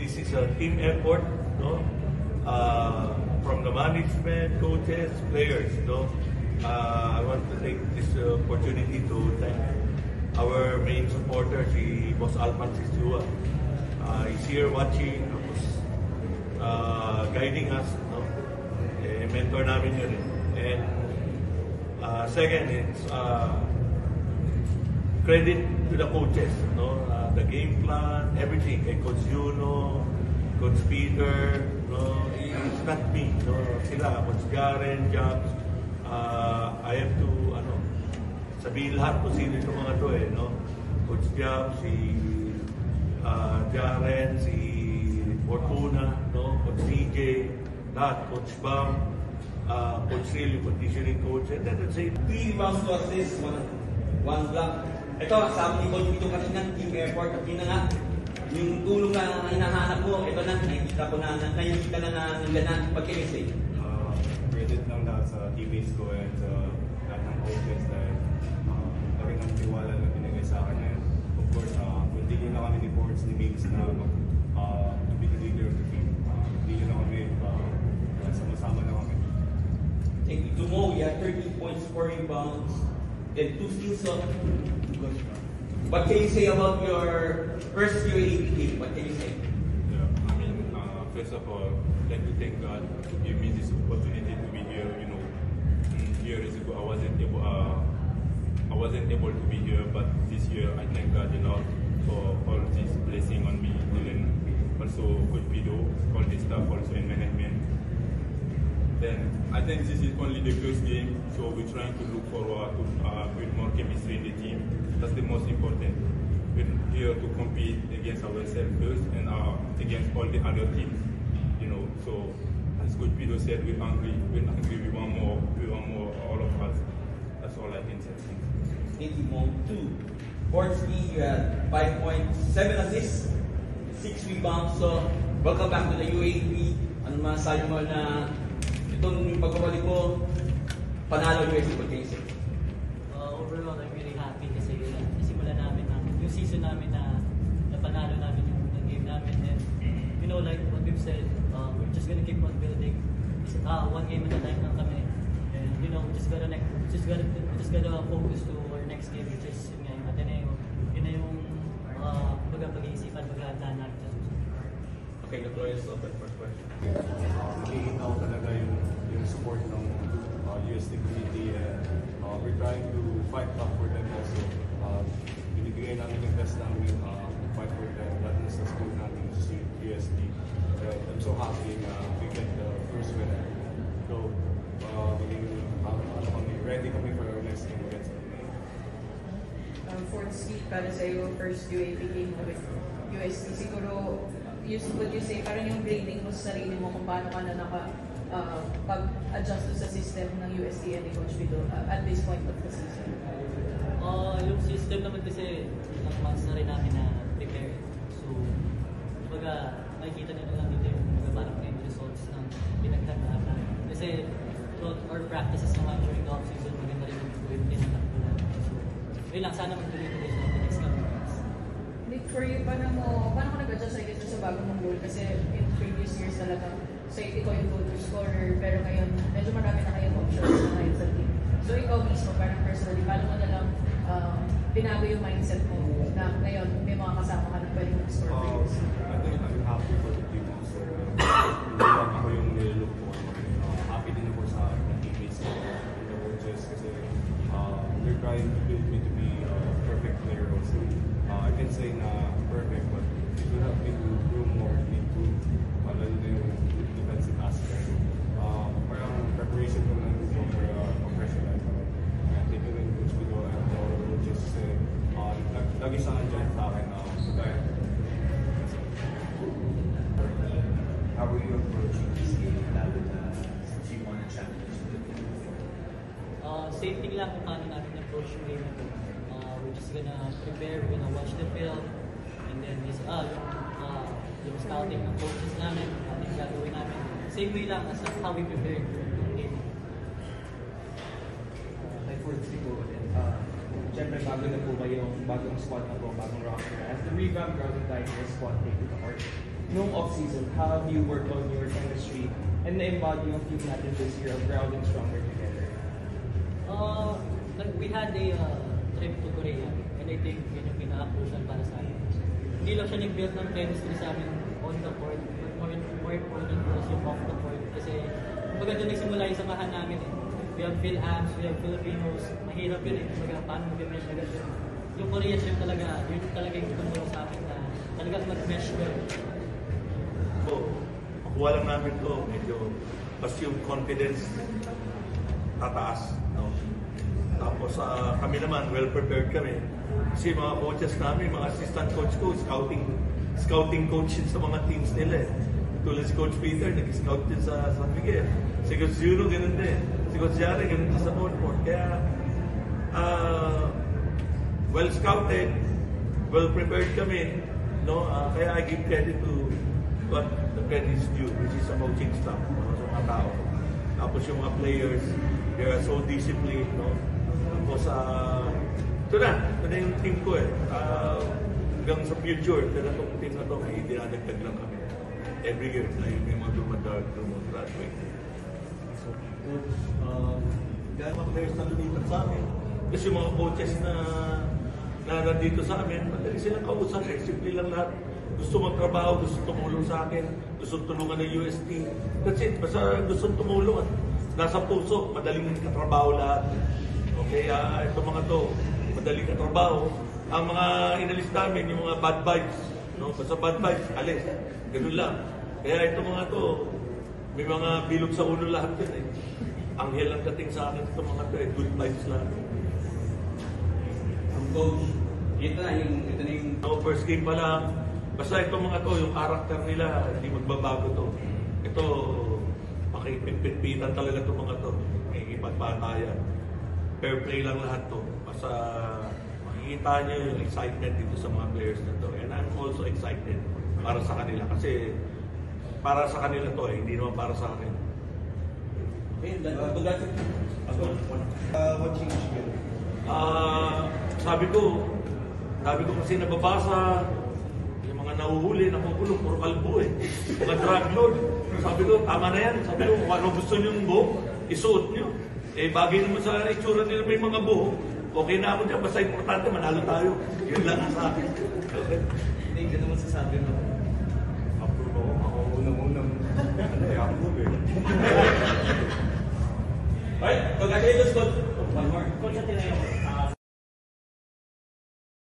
this is a team effort, no? From the management, coaches, players, no? I want to take this opportunity to thank our main supporter, si Boss Alpan Sisua. He's here watching, guiding us, no? Mentor namin yun. And second, it's credit to the coaches, no? The game plan, everything. Coach Juno, Coach Peter, no? It's not me, no? Sila, Coach Garen, Jobs. I have to, sabihin lahat kung sino itong mga to, no? Coach Jobs, si Jaren, si Fortuna, no? Coach CJ, lahat, Coach Bam, Coach Sil, yung conditioning coach, and then let's say 3 rebounds to assist, one block. Ito, sabi ni Coach Vito kanina, team effort, at yun na nga, yung tulong na hinahanap mo, ito na, nakikita ko na nila na pagkilisay. Credit lang lahat sa teammates ko and sa lahat ng coaches dahil laki ng tiwala na binigay sa akin. And of course, kung hindi na kami ni Ports, ni Mings na to be the leader of the team, hindi na kami, sama-sama na kami. Take it to Mo, you had 13 points, 4 rebounds, then 2 steals. What can you say about your first UAAP game? What can you say? Yeah, first of all, I'd like to thank God to give me this opportunity to be here. Years ago I wasn't able to be here, but this year I thank God a lot for all this blessing on me, and also Coach Pido, all this stuff also in management. Then I think this is only the first game, so we're trying to look forward to build more chemistry in the team. That's the most important. We're here to compete against ourselves first and against all the other teams. So as Coach Pido said, we're hungry. We want more, all of us. That's all I can say. Thank you, Mo. 2. Portsby, you had 5 points, 7 assists, 6 rebounds. So welcome back to the UAAP. Ano masasabi mo na itong pagbabalik mo, panalo USC Pagkaisip? Overall, I'm really happy kasi nasimula namin yung season namin na panalo namin yung game namin. And like what we've said, we're just gonna keep on building. One game at a time lang kami. And just gotta focus to our next game, which is yung Ateneo. Yun na yung pag-iisipan, pag-aandaan natin sa susunod. Okay, the floor is open for question. Nakikita ko talaga yung support ng UST community, and we're trying to fight back for them also. Binibigay namin yung best namin, fight for them, that is the school namin, UST. I'm so happy na we get the first winner. So, ready kami for our next game against them. Fourth seed para sa iyo, first UAAP game with UST. Siguro, would you say, parang yung grading mo sa sarili mo kung paano ka na pag-adjust sa system ng UST and ni Coach Vito at this point of the season? Yung system naman kasi ilang months na rin namin na prepare. So, makikita nyo na lang dito yung parang end results ng pinagtandaan namin. Kasi throughout our practices naman during the off-season, maganda rin yung din ang takbo namin. So, yun lang, sana magtuloy-tuloy sa next coming months. Nick, for you, paano ka nag-adjust sa bagong mong goal? Kasi in previous years talaga, ikaw yung go-to scorer, pero ngayon, medyo marami na kayong options na ngayon sa team. So ikaw mismo, parang personally, paano mo na lang binago yung mindset mo na ngayon may mga kasama ka na pwedeng mag-score for you? I think I'm happy for the team also. Ako yung nilook ko. Happy din ako sa teammates ko, the coaches, kasi they're trying to build me to be a perfect player also. I can say na perfect, but it will help me to grow more into lalo na yung defensive aspect. Parang preparation ko lang for professional. Thank you rin Coach Pido and all the coaches kasi lagi siya nandyan sa akin. How are you approaching this game lalo na since you won a championship? Same thing lang kung paano natin approach yung game na to. We're just gonna prepare, we're gonna watch the film, and then yung scouting ng coaches namin, ating gagawin namin. Same way lang as how we prepare yung game. Like for Zico, siyempre bago na po ba yung bagong squad na po, bagong roster. As the revamp Grounding Tigers squad take to the heart, nung off-season, how have you worked on your chemistry and na-embody yung team natin this year of growing stronger together? We had a trip to Korea, and I think yun yung pinaka-crucial para sa amin. Hindi lang siya nag-build ng chemistry sa amin on the court, but more important was yung off the court. Kasi kumbaga doon nagsimula yung samahan namin eh. We have Phil-Ams, we have Filipinos, mahirap yun eh. Kumbaga paano mag-mesh agad yun. Yung Koreans yun talaga yung tumulong sa amin na talagang mag-mesh well. So, makuha lang namin to, medyo mas yung confidence tataas. No? Tapos kami naman, well prepared kami. Kasi mga coaches namin, mga assistant coach ko, scouting coach sa mga teams nila eh. Tulad si Coach Peter, nag-scout din sa San Miguel. Si Coach Juno, ganun din. Si Coach Jare, ganun din sa Montfort. Kaya, well scouted, well prepared kami. No? Kaya I give credit to what the credit is due, which is sa coaching staff, sa mga tao. Tapos yung mga players, they are so disciplined. No? Tapos, ito na yung team ko eh. Hanggang sa future, ito na itong team na ito, may dinadagdag lang kami. Every year, na yung may mga graduate. So, gano'n mga players na lumipat sa amin. Kasi yung mga coaches na nandito sa amin, madali silang kausap eh. Simple lang lahat. Gusto magtrabaho, gusto tumulong sa akin, gusto tulungan ng UST. That's it. Basta gusto tumulong. Nasa puso, madaling katrabaho lahat. Okay, ito mga to, madaling katrabaho. Ang mga inalis namin, yung mga bad vibes. No? Basta bad vibes, alis. Ganun lang. Kaya ito mga to, may mga bilog sa ulo lahat yun eh. Anghel ang dating sa akin ito mga to eh. Good vibes lang. Ang coach, ito na yung... First game pa lang. Basta ito mga to, yung karakter nila, hindi magbabago to. Ito, makipit-pitan talaga ito mga to. May ipagpatayan. Fair play lang lahat to. Basta makikita nyo yung excitement dito sa mga players na to. And I'm also excited para sa kanila. Kasi para sa kanila to eh, hindi naman para sa akin. Okay, What changed you? Sabi ko kasi nababasa, yung mga nahuhuli, nakukulong, puro kalbo eh. Mga drug lord. Sabi ko, tama na yan. Sabi ko, kung ano gusto nyo yung buhok, isuot nyo. Eh, bagay naman sa itsura nila may mga buhok. Okay na ako dyan, basta importante, manalo tayo. Yun lang ang sa akin. Okay. Hindi, gano'n masasabi mo. Approve ako unang-unang. Approve eh. Alright, congratulations, coach. One more. Coach, at tinayo ko.